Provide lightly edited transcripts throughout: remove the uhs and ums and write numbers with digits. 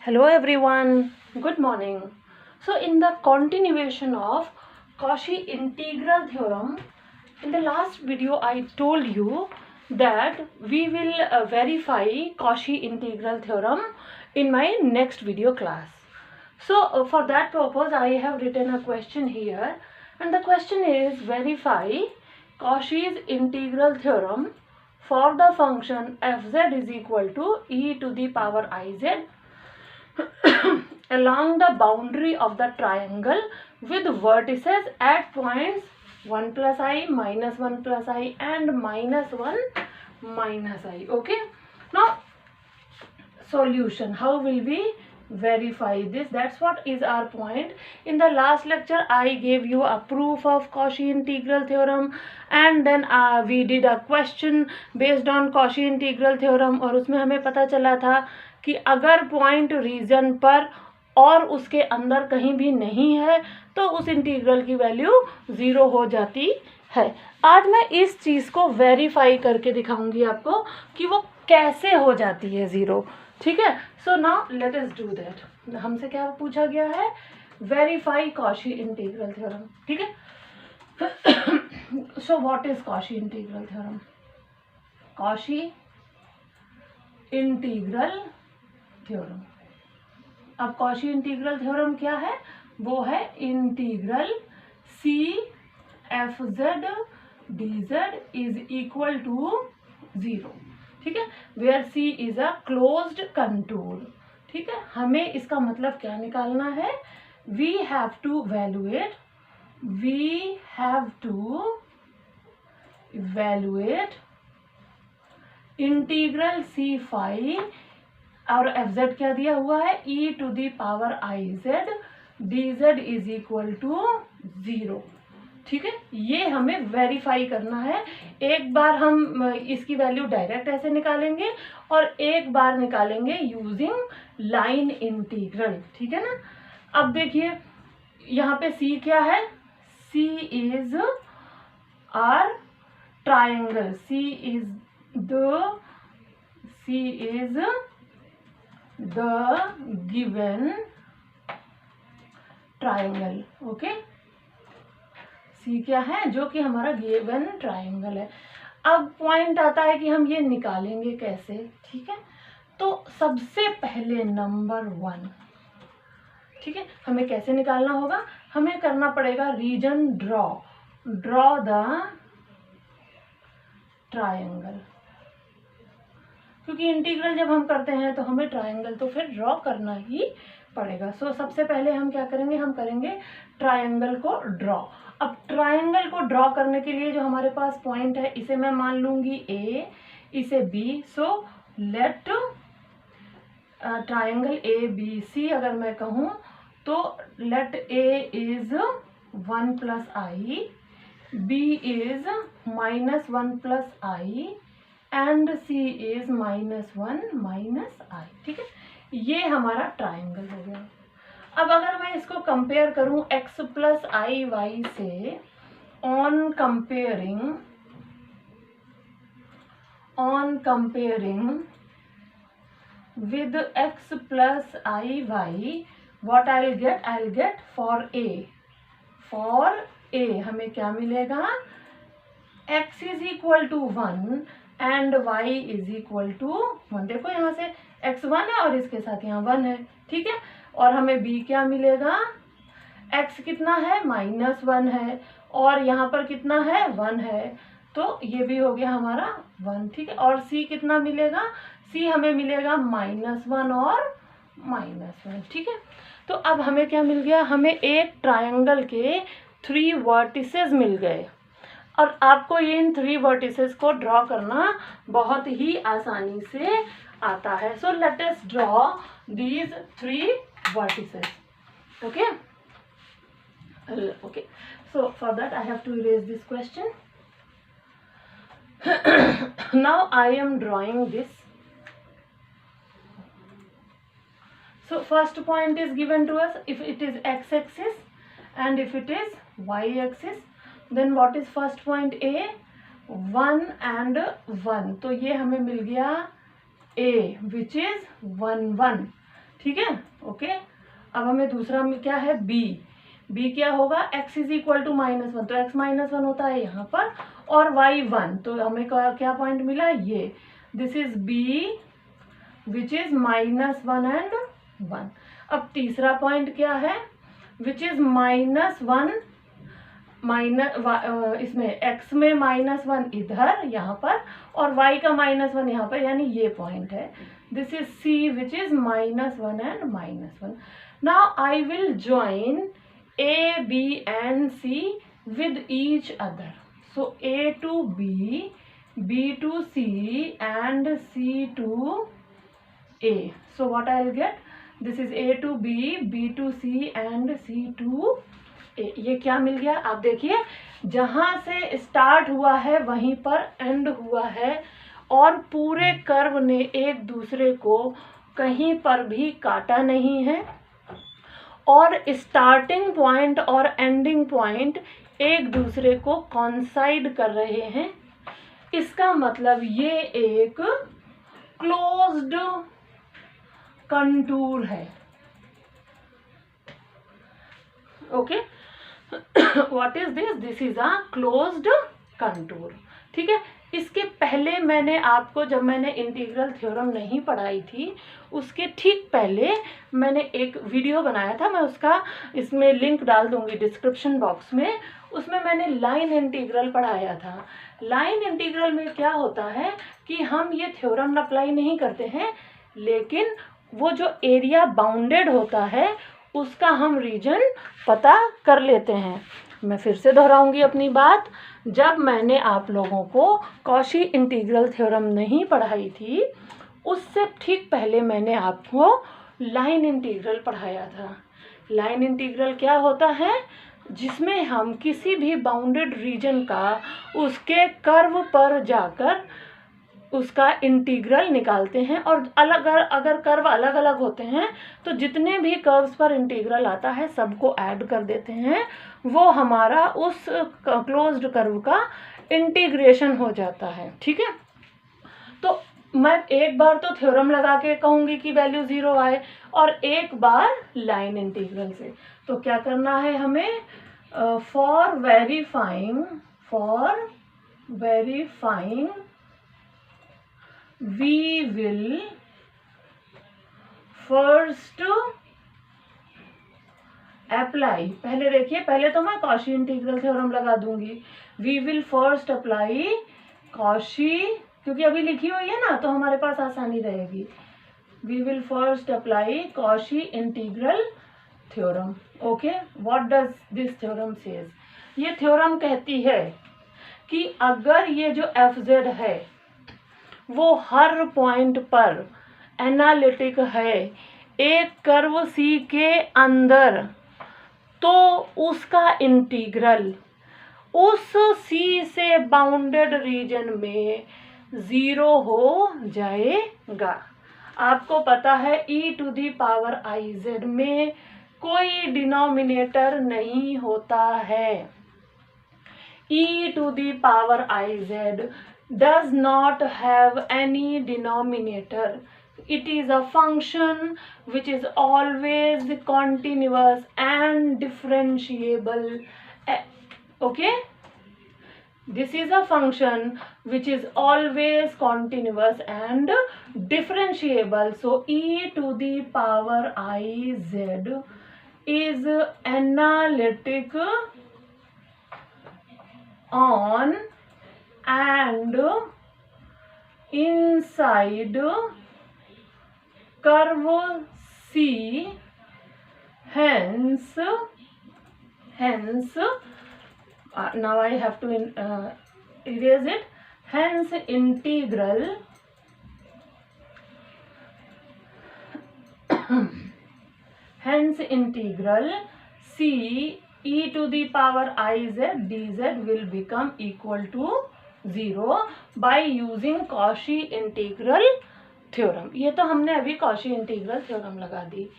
Hello everyone, good morning. So in the continuation of Cauchy integral theorem, in the last video I told you that we will verify Cauchy integral theorem in my next video class. So for that purpose I have written a question here, and the question is verify Cauchy's integral theorem for the function fz is equal to e to the power iz along the boundary of the triangle with vertices at points 1 plus I, minus 1 plus I and minus 1 minus I. Okay. Now solution. How will we verify this? That's what is our point. In the last lecture I gave you a proof of Cauchy integral theorem, and then we did a question based on Cauchy integral theorem, और उसमें हमें पता चला था कि अगर point reason पर और उसके अंदर कहीं भी नहीं है तो उस इंटीग्रल की वैल्यू 0 हो जाती है. आज मैं इस चीज़ को वेरीफाई करके दिखाऊंगी आपको कि वो कैसे हो जाती है 0. ठीक है. So now let us do that. हमसे क्या पूछा गया है? Verify Cauchy integral theorem. ठीक है. So what is Cauchy integral theorem? Cauchy integral theorem. अब Cauchy इंटीग्रल थ्योरम क्या है? वो है integral c f z d z is equal to 0. ठीक है. Where c is a closed contour. ठीक है. हमें इसका मतलब क्या निकालना है? We have to evaluate integral C phi, और एफ जेड क्या दिया हुआ है? E to the power i z d z is equal to 0. ठीक है. ये हमें वेरीफाई करना है. एक बार हम इसकी वैल्यू डायरेक्ट ऐसे निकालेंगे और एक बार निकालेंगे यूजिंग लाइन इंटीग्रल. ठीक है ना. अब देखिए यहाँ पे सी क्या है? C is our triangle. C is the given triangle. Okay. C क्या है? जो कि हमारा गिवन ट्राइंगल है. अब पॉइंट आता है कि हम ये निकालेंगे कैसे. ठीक है. तो सबसे पहले नंबर 1. ठीक है. हमें कैसे निकालना होगा? हमें करना पड़ेगा रीजन ड्रॉ द ट्राइंगल, क्योंकि इंटीग्रल जब हम करते हैं तो हमें ट्राइंगल तो फिर ड्रॉ करना ही पड़ेगा. सो सबसे पहले हम क्या करेंगे? हम करेंगे ट्राइंगल को ड्रॉ. अब ट्राइंगल को ड्रॉ करने के लिए जो हमारे पास पॉइंट है इसे मैं मान लूंगी A, इसे B. So let triangle A B C अगर मैं कहूँ तो let A is 1 plus i, B is minus 1 plus i and C is minus 1 minus i. ठीक है. ये हमारा ट्राइंगल हो गया. अब अगर मैं इसको कंपेयर करूं x प्लस आई वाई से, on comparing with x plus i y, what I will get for a हमें क्या मिलेगा? x is equal to 1 and y is equal to 1. देखो यहाँ से x 1 है और इसके साथ यहाँ 1 है. ठीक है. और हमें b क्या मिलेगा? x कितना है? माइनस 1 है और यहाँ पर कितना है? 1 है. तो ये भी हो गया हमारा 1. ठीक है. और c कितना मिलेगा? c हमें मिलेगा माइनस 1 और माइनस 1. ठीक है. तो अब हमें क्या मिल गया? हमें एक ट्रायंगल के 3 वर्टिसेस मिल गए, और आपको ये इन 3 वर्टिसेस को ड्रॉ करना बहुत ही आसानी से आता है. सो let us draw these 3 vertices. Okay. So for that I have to erase this question. Now I am drawing this. So first point is given to us. If it is x-axis and if it is y-axis, then what is first point? A 1 and 1. तो ये हमें मिल गया A which is 1 1. ठीक है, okay. अब हमें दूसरा में क्या है, बी क्या होगा, x इज इक्वल टू -1, तो x -1 होता है यहाँ पर, और y 1, तो हमें क्या पॉइंट मिला, ये this is b which is -1 and 1। अब तीसरा पॉइंट क्या है, विच इज -1 इसमें x में -1 इधर यहाँ पर, और y का -1 यहाँ पर, यानी ये पॉइंट है, this is c which is -1 and -1। Now I will join a, b and c with each other. So a to b, b to c and c to a. So what I'll get? This is a to b, b to c and c to a. ये क्या मिल गया, आप देखिए, जहां से start हुआ है वहीं पर एंड हुआ है, और पूरे कर्व ने एक दूसरे को कहीं पर भी काटा नहीं है, और स्टार्टिंग पॉइंट और एंडिंग पॉइंट एक दूसरे को कॉन्साइड कर रहे हैं। इसका मतलब ये एक क्लोज्ड कंटूर है, okay. What is this, this is a closed contour, ठीक है। इसके पहले मैंने आपको, जब मैंने इंटीग्रल थ्योरम नहीं पढ़ाई थी, उसके ठीक पहले मैंने एक वीडियो बनाया था, मैं उसका इसमें लिंक डाल दूंगी डिस्क्रिप्शन बॉक्स में। उसमें मैंने लाइन इंटीग्रल पढ़ाया था। लाइन इंटीग्रल में क्या होता है कि हम ये थ्योरम अप्लाई नहीं करते हैं, लेकिन वो जो एरिया बाउंडेड होता है उसका हम रीजन पता कर लेते हैं। मैं फिर से दोहराऊंगी अपनी बात, जब मैंने आप लोगों को कॉशी इंटीग्रल थ्योरम नहीं पढ़ाई थी, उससे ठीक पहले मैंने आपको लाइन इंटीग्रल पढ़ाया था। लाइन इंटीग्रल क्या होता है, जिसमें हम किसी भी बाउंडेड रीजन का उसके कर्व पर जाकर उसका इंटीग्रल निकालते हैं, और अगर कर्व अलग अलग होते हैं तो जितने भी कर्व्स पर इंटीग्रल आता है सबको ऐड कर देते हैं, वो हमारा उस क्लोज्ड कर्व का इंटीग्रेशन हो जाता है, ठीक है। तो मैं एक बार तो थ्योरम लगा के कहूँगी कि वैल्यू 0 आए, और एक बार लाइन इंटीग्रल से। तो क्या करना है हमें, for verifying we will first apply, पहले देखिए, पहले तो मैं कॉशी इंटीग्रल थ्योरम लगा दूंगी। we will first apply Cauchy, क्योंकि अभी लिखी हुई है ना तो हमारे पास आसानी रहेगी। we will first apply Cauchy integral theorem, okay. what does this theorem says, ये थ्योरम कहती है कि अगर ये जो fz है वो हर पॉइंट पर एनालिटिक है एक कर्व C के अंदर, तो उसका इंटीग्रल उस C से बाउंडेड रीजन में 0 हो जाएगा। आपको पता है e⁻iz में कोई डिनोमिनेटर नहीं होता है। e⁻iz does not have any denominator. It is a function which is always continuous and differentiable. Okay? This is a function which is always continuous and differentiable. So e⁻iz is analytic on and inside curve C, hence now I have to erase it, hence integral C e⁻iz dz will become equal to 0 by using Cauchy integral theorem. ये तो हमने अभी Cauchy integral theorem लगा दी।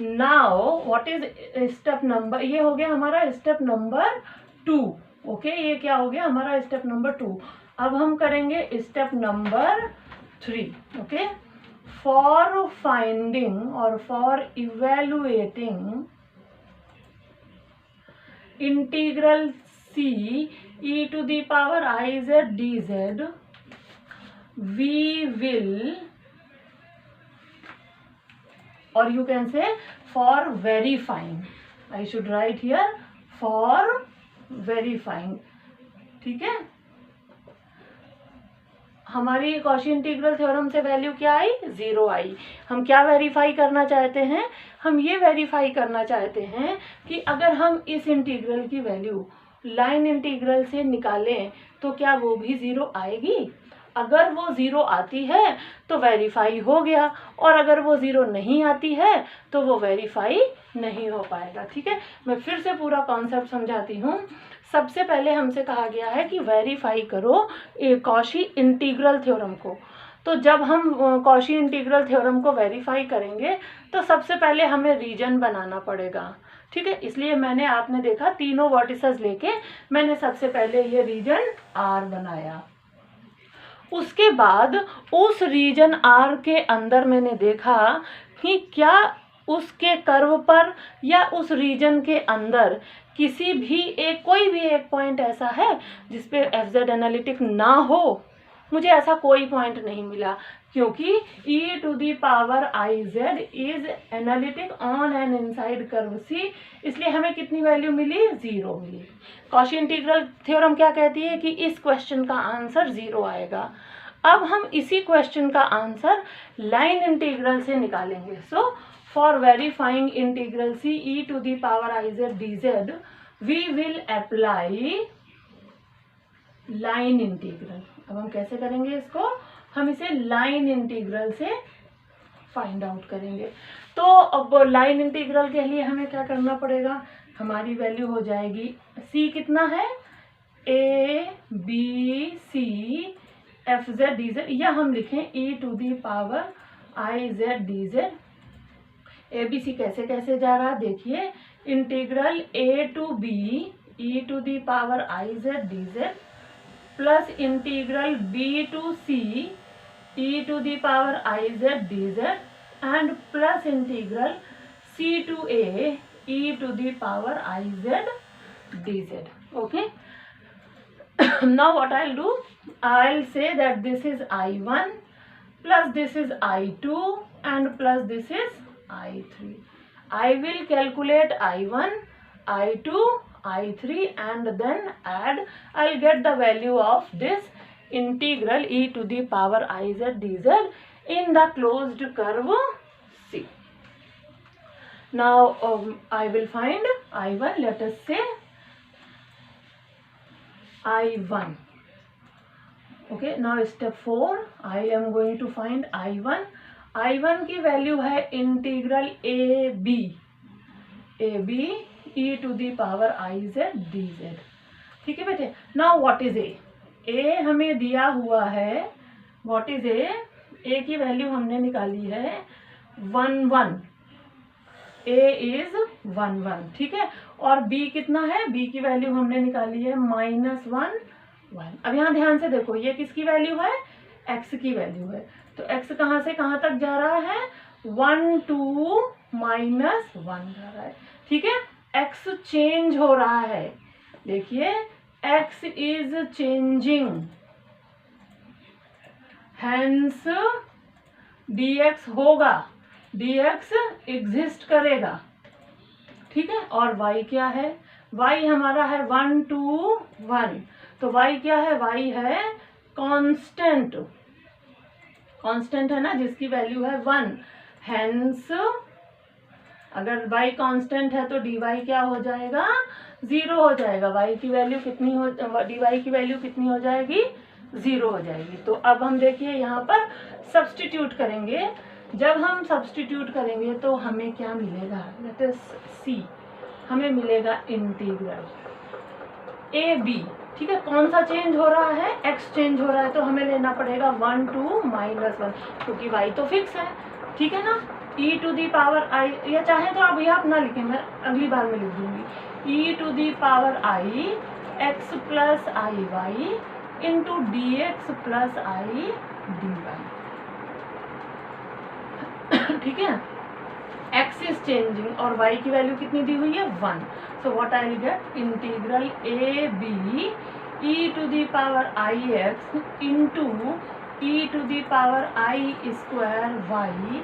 Now what is step number, ये हो गया हमारा स्टेप नंबर 2, ओके। ये क्या हो गया हमारा स्टेप नंबर 2। अब हम करेंगे step number 3, okay. for finding or for evaluating integral c e to the power I z dz, we will, or you can say for verifying, I should write here for verifying. ठीक है, हमारी Cauchy integral theorem से value क्या आई, 0 आई. हम क्या verify करना चाहते हैं, हम ये वेरीफाई करना चाहते हैं कि अगर हम इस इंटीग्रल की वैल्यू लाइन इंटीग्रल से निकालें तो क्या वो भी 0 आएगी. अगर वो 0 आती है तो वेरीफाई हो गया, और अगर वो 0 नहीं आती है तो वो वेरीफाई नहीं हो पाएगा. ठीक है, मैं फिर से पूरा कॉन्सेप्ट समझाती हूँ. सबसे पहले हमसे कहा गया है कि वेरीफाई करो कॉशी इंटीग्रल थ्योरम को. तो जब हम कॉशी इंटीग्रल थ्योरम को वेरीफाई करेंगे तो सबसे पहले हमें रीजन बनाना पड़ेगा. ठीक है, इसलिए मैंने, आपने देखा तीनों वर्टिसेस लेके मैंने सबसे पहले ये रीजन R बनाया. उसके बाद उस रीजन R के अंदर मैंने देखा कि क्या उसके कर्व पर या उस रीजन के अंदर किसी भी एक, कोई भी एक पॉइंट ऐसा है जिसपे एफ जेड एनालिटिक ना हो. मुझे ऐसा कोई पॉइंट नहीं मिला, क्योंकि e to the power i z is analytic on an inside curve C, इसलिए हमें कितनी वैल्यू मिली, 0 मिली. कॉशी इंटीग्रल थ्योरम क्या कहती है कि इस क्वेश्चन का आंसर 0 आएगा. अब हम इसी क्वेश्चन का आंसर लाइन इंटीग्रल से निकालेंगे. So for verifying integral c e to the power i z d z, we will apply line integral. अब हम कैसे करेंगे इसको, हम इसे लाइन इंटीग्रल से फाइंड आउट करेंगे. तो अब लाइन इंटीग्रल के लिए हमें क्या करना पड़ेगा, हमारी वैल्यू हो जाएगी c कितना है, a b c f z d z, या हम लिखें e to the power i z d z. A B c कैसे कैसे जा रहा देखिए, integral a to b e to the power i z d z plus integral b to c e to the power i z d z and plus integral c to a e to the power i z d z. Okay, now what I'll do, I'll say that this is I1 plus this is I2 and plus this is I3. I will calculate I1, I2, I3 and then add. I'll get the value of this integral e to the power iz dz in the closed curve C. Now I will find I1. Let us say I1. Okay, now step 4, I am going to find I1. I1 की वैल्यू है integral a b e to the power i z d z. ठीक है बेटे, now what is a हमें दिया हुआ है. व्हाट इज ए की वैल्यू हमने निकाली है 1 ए इज 1. ठीक है, और b कितना है, b की वैल्यू हमने निकाली है -1. अब यहाँ ध्यान से देखो, ये किसकी वैल्यू है, x की वैल्यू है. तो x कहाँ से कहाँ तक जा रहा है, 1 to -1 जा रहा है. ठीक है, x चेंज हो रहा है. देखिए x is changing, hence dx होगा, dx एग्जिस्ट करेगा. ठीक है, और y क्या है, y हमारा है 1 to 1. तो y क्या है, y है कांस्टेंट. कांस्टेंट है ना, जिसकी वैल्यू है 1. हेंस अगर y कांस्टेंट है तो dy क्या हो जाएगा, 0 हो जाएगा. y की वैल्यू कितनी हो, dy की वैल्यू कितनी हो जाएगी, 0 हो जाएगी. तो अब हम देखिए यहाँ पर सब्स्टिट्यूट करेंगे. जब हम सब्स्टिट्यूट करेंगे तो हमें क्या मिलेगा, लेट अस सी, हमें मिलेगा इंटीग्रल ए बी. ठीक है, कौन सा चेंज हो रहा है, x चेंज हो रहा है, तो हमें लेना पड़ेगा 1 to -1, क्योंकि y तो फिक्स है. ठीक है ना, e टू दी पावर आई, या चाहे तो आप यहाँ अपना लिखें, मैं अगली बार में लिख दूंगी, e to the power i x plus i y into d x plus i d y. ठीक है, x इज चेंजिंग और y की वैल्यू कितनी दी हुई है 1. So what I will get, integral a b e to the power i x into e to the power i square y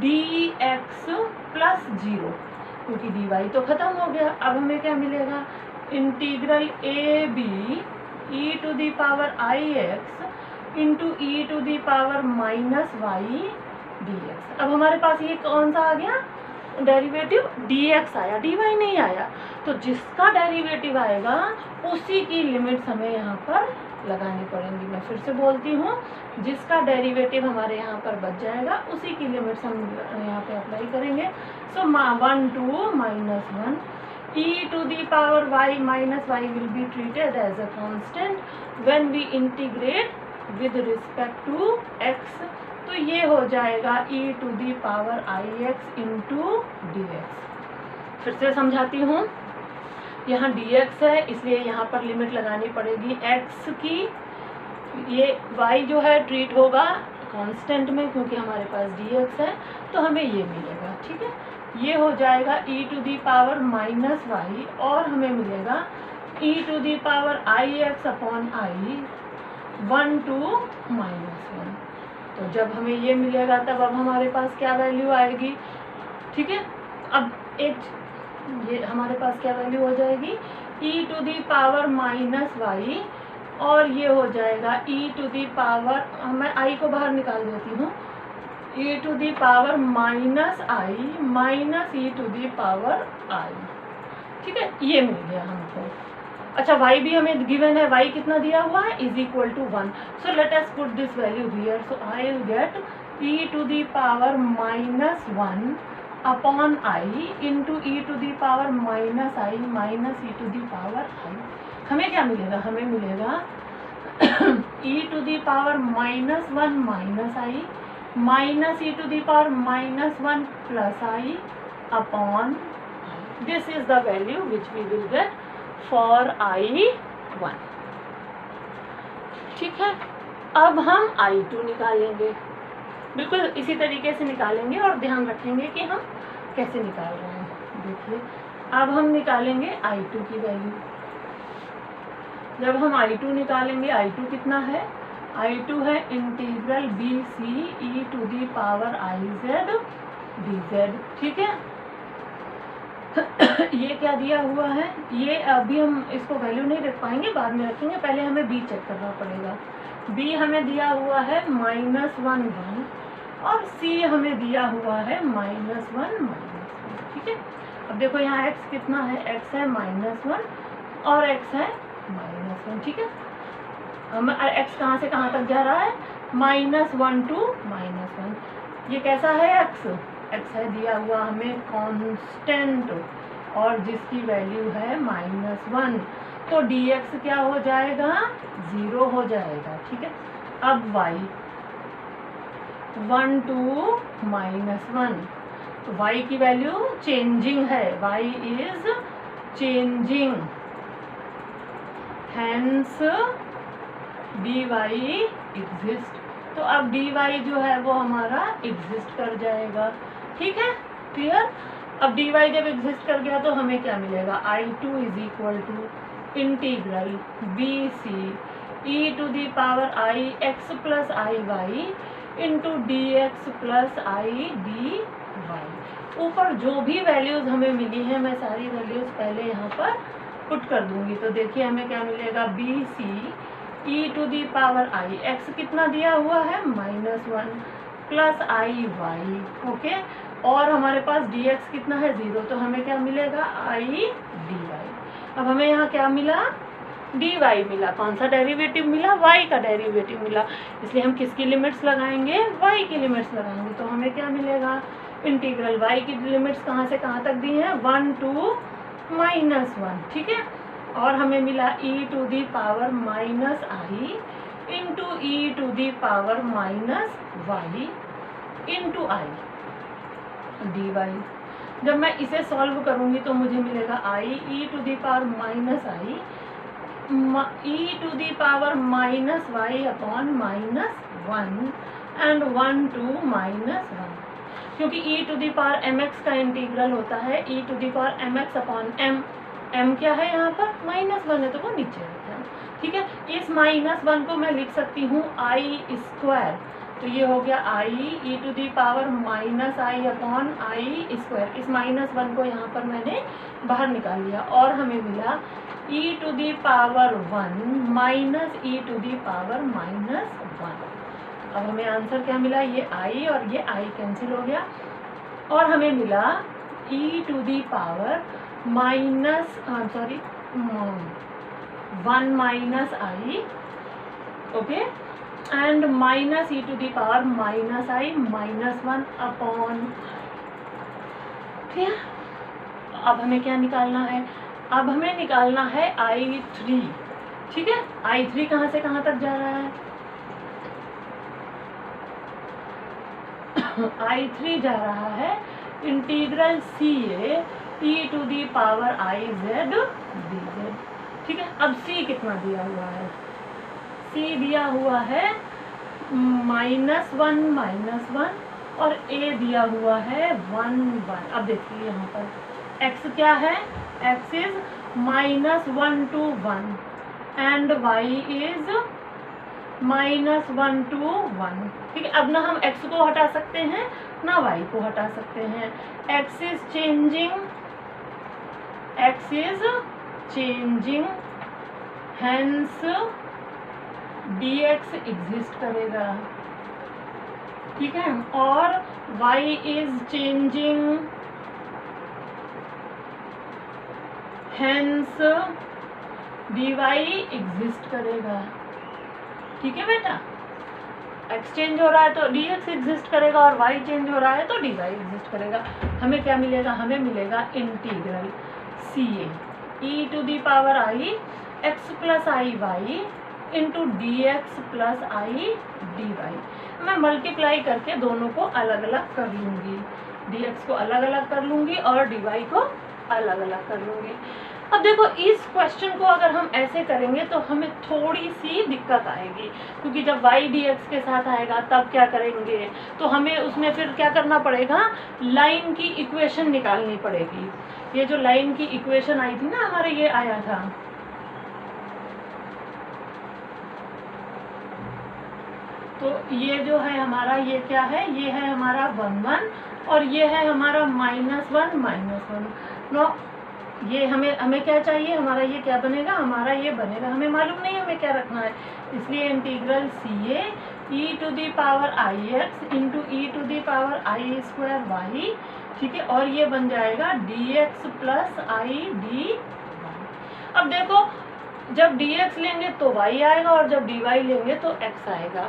d x plus 0, क्योंकि डी वाई तो खत्म हो गया. अब हमें क्या मिलेगा, integral a b e to the power i x into e to the power minus y d x. अब हमारे पास ये कौन सा आ गया डेरिवेटिव, डी एक्स आया, डी वाई नहीं आया. तो जिसका डेरिवेटिव आएगा उसी की लिमिट्स हमें यहाँ पर लगानी पड़ेंगी. मैं फिर से बोलती हूँ, जिसका डेरिवेटिव हमारे यहाँ पर बच जाएगा उसी की लिमिट्स हम यहाँ पे अप्लाई करेंगे. सो 1 to minus 1 e to the power y minus y will be treated as a constant when we integrate with respect to x. तो ये हो जाएगा e to the power i x into dx. फिर से समझाती हूँ, यहाँ dx है इसलिए यहाँ पर लिमिट लगानी पड़ेगी x की. ये y जो है ट्रीट होगा कांस्टेंट में क्योंकि हमारे पास dx है, तो हमें ये मिलेगा. ठीक है, ये हो जाएगा e to the power minus y और हमें मिलेगा e to the power i x upon i 1 to -1. तो जब हमें ये मिलेगा तब अब हमारे पास क्या वैल्यू आएगी. ठीक है, अब ये हमारे पास क्या वैल्यू हो जाएगी, e to the power minus y और ये हो जाएगा e टू दी पावर, मैं i को बाहर निकाल देती हूँ, e to the power minus i minus e to the power i. ठीक है, ये मिल गया हमको. अच्छा, y भी हमें गिवन है, y कितना दिया हुआ है, is equal to 1. So let us put this value here. So I will get e to the power minus 1 upon i into e to the power minus i minus e to the power i. हमें क्या मिलेगा, हमें मिलेगा e to the power minus 1 minus i minus e to the power minus 1 plus i upon. This is the value which we will get for I1. ठीक है, अब हम I2 निकालेंगे. बिल्कुल इसी तरीके से निकालेंगे और ध्यान रखेंगे कि हम कैसे निकाल रहे हैं. देखिए, अब हम निकालेंगे I2 की वैल्यू. जब हम I2 निकालेंगे, I2 कितना है, I2 है integral b c e to the power i z d z. ठीक है, ये क्या दिया हुआ है, ये अभी हम इसको वैल्यू नहीं रख पाएंगे, बाद में रखेंगे. पहले हमें b चेक करना पड़ेगा. b हमें दिया हुआ है -1 1 और c हमें दिया हुआ है -1 -1. ठीक है, अब देखो यहाँ x कितना है, x है -1 और x है -1. ठीक है, x कहाँ से कहाँ तक जा रहा है, -1 to -1. ये कैसा है x है दिया हुआ हमें कांस्टेंट और जिसकी वैल्यू है -1. तो dx क्या हो जाएगा, 0 हो जाएगा. ठीक है, अब y 1 to -1. तो y की वैल्यू चेंजिंग है, y is changing, hence dy exist. तो अब dy जो है वो हमारा एग्जिस्ट कर जाएगा. ठीक है, क्लियर. अब dy जब एग्जिस्ट कर गया तो हमें क्या मिलेगा, I2 is equal to integral b c e to the power i x plus i y into d x plus i d y. ऊपर जो भी वैल्यूज हमें मिली हैं मैं सारी वैल्यूज पहले यहाँ पर पुट कर दूंगी. तो देखिए हमें क्या मिलेगा, b c e to the power i x कितना दिया हुआ है, -1 प्लस आई वाई. ओके, और हमारे पास dx कितना है, 0. तो हमें क्या मिलेगा, i dy. अब हमें यहाँ क्या मिला, dy मिला. कौन सा डेरिवेटिव मिला, y का डेरिवेटिव मिला. इसलिए हम किसकी लिमिट्स लगाएंगे, y की लिमिट्स लगाएंगे. तो हमें क्या मिलेगा, इंटीग्रल y की लिमिट्स कहाँ से कहाँ तक दी हैं, 1 to -1. ठीक है, और हमें मिला e to the power minus i into e to the power minus y into i d y. जब मैं इसे सॉल्व करूंगी तो मुझे मिलेगा i e to the power minus i e to the power minus y upon -1 and 1 to -1. क्योंकि e to the power mx का integral होता है e to the power mx upon m। m क्या है यहाँ पर -1 है तो वो नीचे रहता है, ठीक है। इस -1 को मैं लिख सकती हूँ i², तो ये हो गया i e to the power -i upon i²। इस -1 को यहाँ पर मैंने बाहर निकाल लिया और हमें मिला e to the power 1 minus e to the power -1। अब हमें आंसर क्या मिला, ये i और ये i कैंसिल हो गया और हमें मिला e to the power 1 minus i, okay, and minus e to the power -i -1 upon, ठीक है। अब हमें क्या निकालना है, अब हमें निकालना है i3, ठीक है। i3 कहाँ से कहाँ तक जा रहा है, i3 जा रहा है integral CA e to the power iz dz, ठीक है। अब C कितना दिया हुआ है, C दिया हुआ है -1 और A दिया हुआ है 1। अब देखिए यहाँ पर x क्या है, x is -1 to 1 and y is -1 to 1, ठीक है। अब ना हम x को हटा सकते हैं ना y को हटा सकते हैं, x is changing hence dx exist करेगा, ठीक है। और y is changing hence dy exist करेगा, ठीक है बेटा। x चेंज हो रहा है तो dx एग्जिस्ट करेगा और y चेंज हो रहा है तो dy एग्जिस्ट करेगा। हमें क्या मिलेगा, हमें मिलेगा integral CA e to the power i x plus i y into dx plus i dy। मैं मल्टीप्लाई करके दोनों को अलग अलग कर लूँगी, dx को अलग अलग कर लूँगी और dy को अलग अलग कर लूँगी। अब देखो इस क्वेश्चन को अगर हम ऐसे करेंगे तो हमें थोड़ी सी दिक्कत आएगी, क्योंकि जब y dx के साथ आएगा तब क्या करेंगे, तो हमें उसमें फिर क्या करना पड़ेगा, लाइन की इक्वेशन निकालनी पड़ेगी। ये जो लाइन की इक्वेशन आई थी ना हमारे, ये आया था, तो ये जो है हमारा, ये क्या है, ये है हमारा 1 और ये है हमारा -1 नो। ये हमें क्या चाहिए, हमारा ये क्या बनेगा, हमारा ये बनेगा, हमें मालूम नहीं हमें क्या रखना है, इसलिए integral CA e to the power ix into e to the power i²y, ठीक है। और ये बन जाएगा dx प्लस i dy। अब देखो जब dx लेंगे तो y आएगा और जब dy लेंगे तो x आएगा।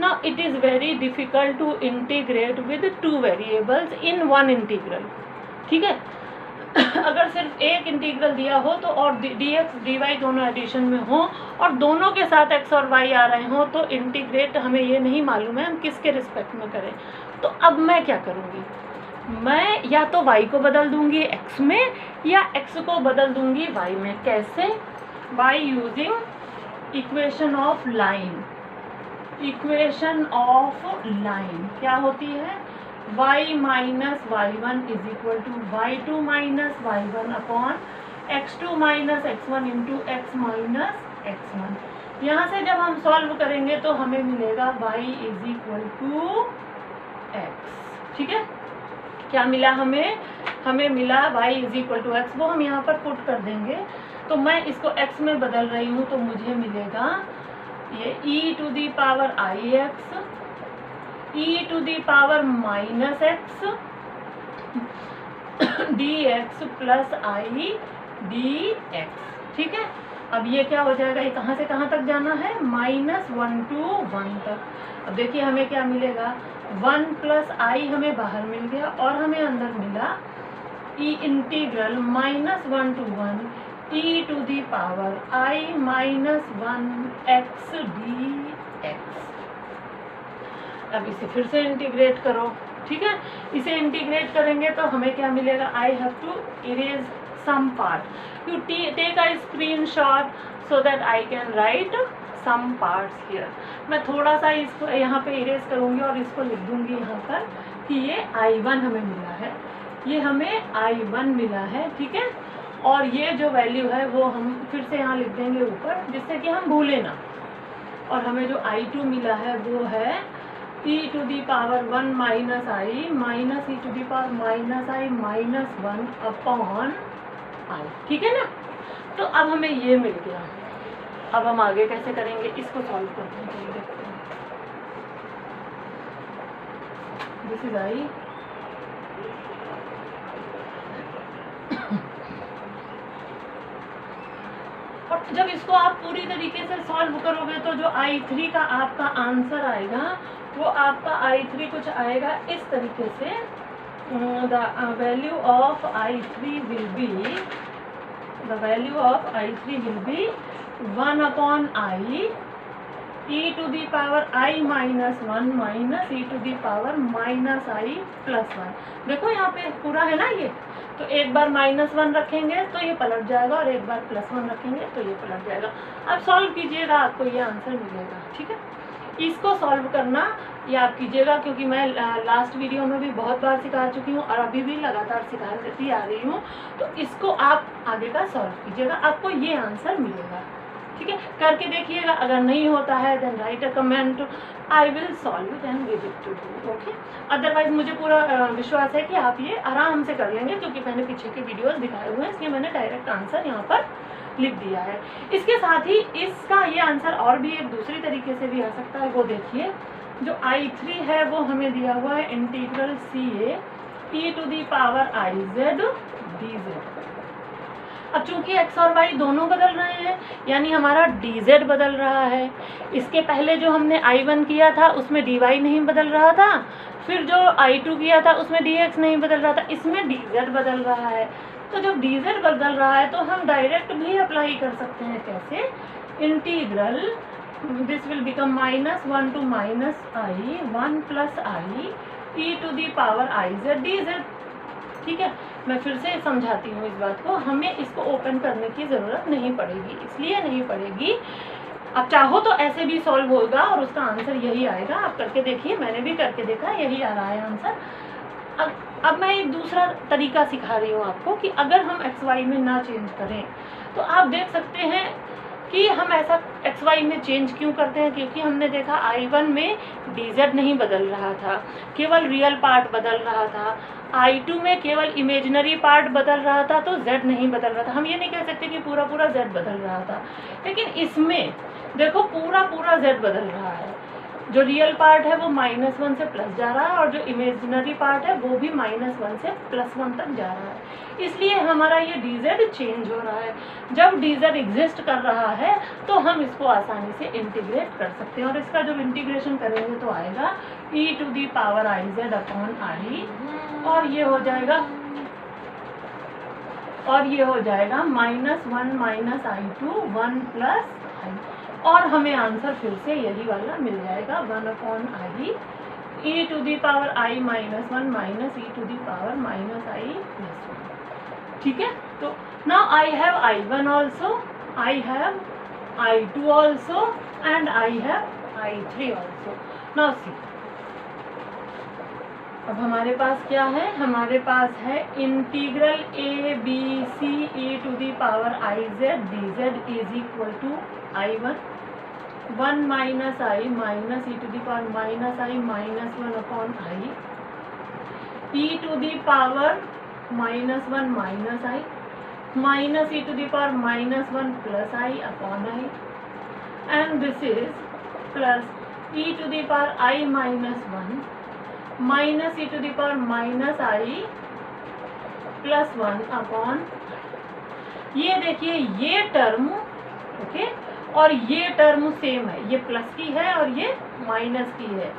Now it is very difficult to integrate with two variables in one integral, ठीक है। अगर सिर्फ एक इंटीग्रल दिया हो तो और dx dy दोनों एडिशन में हो और दोनों के साथ x और y आ रहे हो तो इंटीग्रेट हमें ये नहीं मालूम है हम किसके रिस्पेक्ट में करें। तो अब मैं क्या करूँगी, मैं या तो y को बदल दूंगी x में या x को बदल दूंगी y में। कैसे, by using equation of line. Equation of line क्या होती है, y minus y1 is equal to y2 minus y1 upon x2 minus x1 into x minus x1। यहाँ से जब हम सॉल्व करेंगे तो हमें मिलेगा y is equal to x, ठीक है। क्या मिला हमें मिला y is equal to x, वो हम यहाँ पर पुट कर देंगे। तो मैं इसको x में बदल रही हूँ तो मुझे मिलेगा ये e to the power ix e to the power minus x dx plus i dx, ठीक है। अब ये क्या हो जाएगा, ये कहाँ से कहाँ तक जाना है, -1 to 1 तक। अब देखिए हमें क्या मिलेगा, 1 प्लस i हमें बाहर मिल गया और हमें अंदर मिला e integral -1 to 1 e to the power i minus 1x dx। अब इसे फिर से इंटीग्रेट करो, ठीक है। इसे इंटीग्रेट करेंगे तो हमें क्या मिलेगा, I have to erase some part. You take a screenshot so that I can write some parts here. मैं थोड़ा सा इसको यहाँ पे इरेज करूँगी और इसको लिख दूँगी यहाँ पर कि ये I1 हमें मिला है, ये हमें I1 मिला है, ठीक है। और ये जो वैल्यू है वो हम फिर से यहाँ लिख देंगे ऊपर, जिससे कि हम भूले ना। और हमें जो I2 मिला है वो है e⁻1 minus i minus e⁻⁻1 upon I, ठीक है ना। तो अब हमें ये मिल गया। अब हम आगे कैसे करेंगे, इसको सॉल्व करते हैं, चलिए देखते हैं। दिस इज आई, और जब इसको आप पूरी तरीके से सॉल्व करोगे तो जो I3 का आपका आंसर आएगा वो आपका I3 कुछ आएगा इस तरीके से। The value of I3 will be 1 upon I e⁻I minus 1 minus e⁻⁻I plus 1। देखो यहाँ पे पूरा है ना ये, तो एक बार -1 रखेंगे तो ये पलट जाएगा और एक बार +1 रखेंगे तो ये पलट जाएगा। अब सॉल्व कीजिएगा, आपको ये आंसर मिलेगा, ठीक है। इसको सॉल्व करना ये आप कीजिएगा, क्योंकि मैं लास्ट वीडियो में भी बहुत बार सिखा चुकी हूँ और अभी भी लगातार सिखाती आ रही हूँ। तो इसको आप आगे का सॉल्व कीजिएगा, आपको ये आंसर मिलेगा, ठीक है। करके देखिएगा, अगर नहीं होता है then write a comment, I will solve it and give it to you, okay. Otherwise मुझे पूरा विश्वास है कि आप ये आराम से कर लेंगे, क्योंकि मैंने पीछे के वीडियोस दिखाए हुए हैं, इसलिए मैंने डायरेक्ट आंसर यहाँ पर लिख दिया है। इसके साथ ही इसका ये आंसर और भी एक दूसरी तरीके से भी आ सकता है, वो देखिए। जो I3 है वो हमें दिया हुआ है इंटीग्रल CA e⁻IZ dz। अब चूंकि x और y दोनों बदल रहे हैं, यानी हमारा dz बदल रहा है। इसके पहले जो हमने I1 किया था उसमें dy नहीं बदल रहा था, फिर जो I2 किया था उसमें dx नहीं बदल रहा था, इसमें dz बदल रहा है। तो जब dz बदल रहा है तो हम डायरेक्ट भी अप्लाई कर सकते हैं। कैसे? Integral this will become -1 to -i 1 + i e⁻IZ dz, ठीक है। मैं फिर से समझाती हूँ इस बात को, हमें इसको ओपन करने की ज़रूरत नहीं पड़ेगी। इसलिए नहीं पड़ेगी, आप चाहो तो ऐसे भी सॉल्व होगा और उसका आंसर यही आएगा। आप करके देखिए, मैंने भी करके देखा, यही आ रहा है आंसर। अब मैं एक दूसरा तरीका सिखा रही हूँ आपको कि अगर हम XY में ना चेंज करें तो आप देख सकते हैं कि हम ऐसा XY में चेंज क्यों करते हैं। क्योंकि हमने देखा I1 में dz नहीं बदल रहा था, केवल रियल पार्ट बदल रहा था। I2 में केवल इमेजिनरी पार्ट बदल रहा था, तो z नहीं बदल रहा था। हम ये नहीं कह सकते कि पूरा z बदल रहा था, लेकिन इसमें देखो पूरा z बदल रहा है। जो रियल पार्ट है वो -1 से प्लस जा रहा है और जो इमेजिनरी पार्ट है वो भी -1 से +1 तक जा रहा है। इसलिए हमारा ये dz चेंज हो रहा है। जब dz एग्जिस्ट कर रहा है तो हम इसको आसानी से इंटीग्रेट कर सकते हैं, और इसका जब इंटीग्रेशन करेंगे तो आएगा e⁻IZ अपॉन i, और ये हो जाएगा -1 - i2 1 + i, और हमें आंसर फिर से यही वाला मिल जाएगा 1 अपॉन i e⁻I - 1 - e⁻I + 1, ठीक है। तो now I have I1 also, I have I2 also and I have I3 also. Now see, अब हमारे पास क्या है, हमारे पास है integral ABC e⁻IZ dz is equal to I1 1 - i - e⁻⁻I -1 upon i e⁻⁻1 - i -e⁻⁻1 + i upon i, and this is plus e⁻I - 1 -e⁻⁻I + 1 upon. ये देखिए ये टर्म, ओके, और ये टर्म सेम है, ये प्लस की है और ये माइनस की है।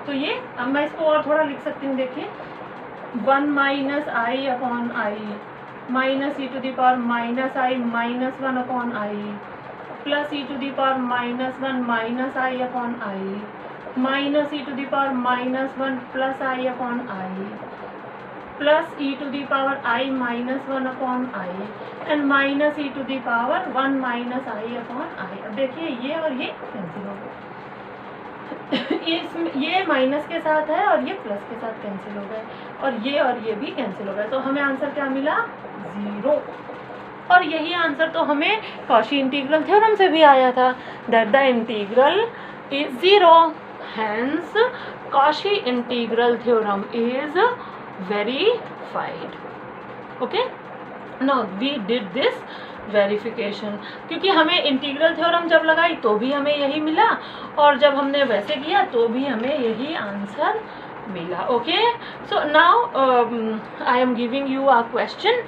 तो ये, अब मैं इसको और थोड़ा लिख सकती हूँ, देखिए 1 - i upon i -e⁻⁻I -1 upon i plus e⁻⁻1 - i upon i -e⁻⁻1 + i upon i plus e⁻I - 1 upon i and -e⁻1 - i upon i। अब देखिए ये और ये कैंसिल हो गए। ये माइनस के साथ है और ये प्लस के साथ कैंसिल हो गए, और ये भी कैंसिल हो गए, तो हमें आंसर क्या मिला? 0। और यही आंसर तो हमें कॉशी इंटीग्रल थ्योरम से भी आया था, that the integral is 0, hence Cauchy integral theorem is verified. Okay, now we did this verification, क्योंकि हमें इंटीग्रल थ्योरम जब लगाई तो भी हमें यही मिला, और जब हमने वैसे किया तो भी हमें यही आंसर मिला। Okay, so now I am giving you a question.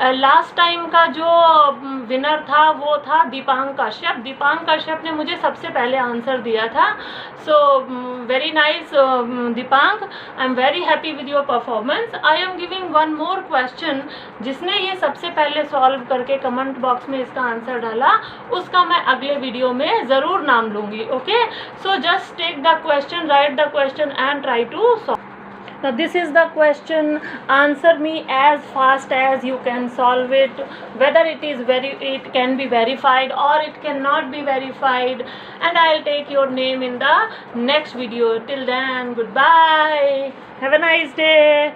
Last time का जो विनर था वो था दीपांक कश्यप। दीपांक कश्यप ने मुझे सबसे पहले आंसर दिया था, so very nice Deepank, I am very happy with your performance. I am giving one more question, जिसने ये सबसे पहले सॉल्व करके कमेंट बॉक्स में इसका आंसर डाला, उसका मैं अगले वीडियो में ज़रूर नाम लूँगी। Okay, so just take the question, write the question and try to solve. Now this is the question, answer me as fast as you can solve it, whether it can be verified or it cannot be verified, and I'll take your name in the next video. Till then, goodbye, have a nice day.